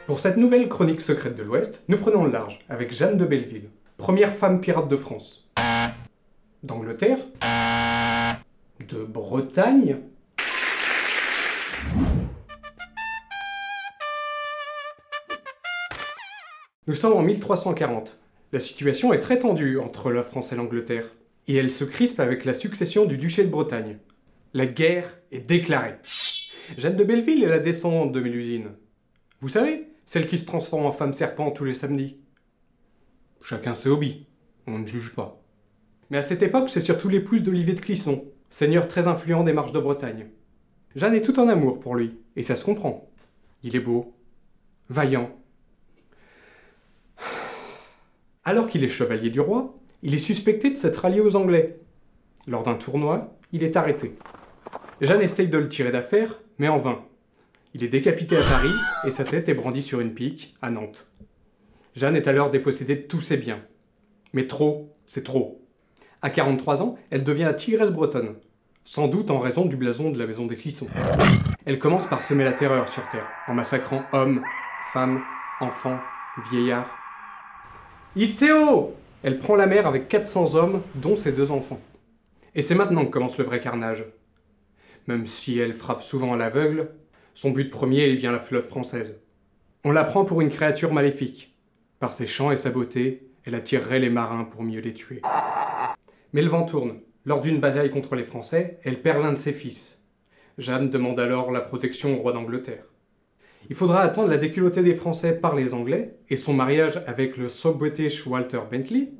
Pour cette nouvelle chronique secrète de l'Ouest, nous prenons le large avec Jeanne de Belleville, première femme pirate de France. D'Angleterre. De Bretagne. Nous sommes en 1340. La situation est très tendue entre la France et l'Angleterre. Et elle se crispe avec la succession du duché de Bretagne. La guerre est déclarée. Jeanne de Belleville est la descendante de Mélusine. Vous savez, celle qui se transforme en femme serpent tous les samedis. Chacun ses hobbies, on ne juge pas. Mais à cette époque, c'est surtout l'épouse d'Olivier de Clisson, seigneur très influent des marches de Bretagne. Jeanne est tout en amour pour lui, et ça se comprend. Il est beau, vaillant. Alors qu'il est chevalier du roi, il est suspecté de s'être allié aux Anglais. Lors d'un tournoi, il est arrêté. Jeanne essaye de le tirer d'affaire, mais en vain. Il est décapité à Paris et sa tête est brandie sur une pique à Nantes. Jeanne est alors dépossédée de tous ses biens. Mais trop, c'est trop. À 43 ans, elle devient la tigresse bretonne, sans doute en raison du blason de la maison des Clisson. Elle commence par semer la terreur sur Terre, en massacrant hommes, femmes, enfants, vieillards. Isséo! Elle prend la mer avec 400 hommes, dont ses 2 enfants. Et c'est maintenant que commence le vrai carnage. Même si elle frappe souvent à l'aveugle, son but premier est bien la flotte française. On la prend pour une créature maléfique. Par ses chants et sa beauté, elle attirerait les marins pour mieux les tuer. Mais le vent tourne. Lors d'une bataille contre les Français, elle perd l'un de ses fils. Jeanne demande alors la protection au roi d'Angleterre. Il faudra attendre la déculottée des Français par les Anglais et son mariage avec le So-British Walter Bentley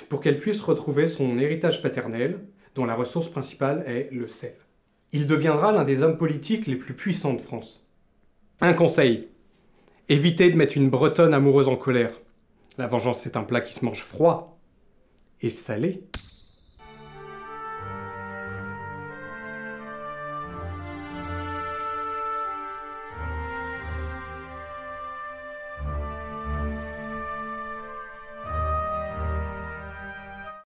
pour qu'elle puisse retrouver son héritage paternel, dont la ressource principale est le sel. Il deviendra l'un des hommes politiques les plus puissants de France. Un conseil, évitez de mettre une Bretonne amoureuse en colère. La vengeance, c'est un plat qui se mange froid et salé.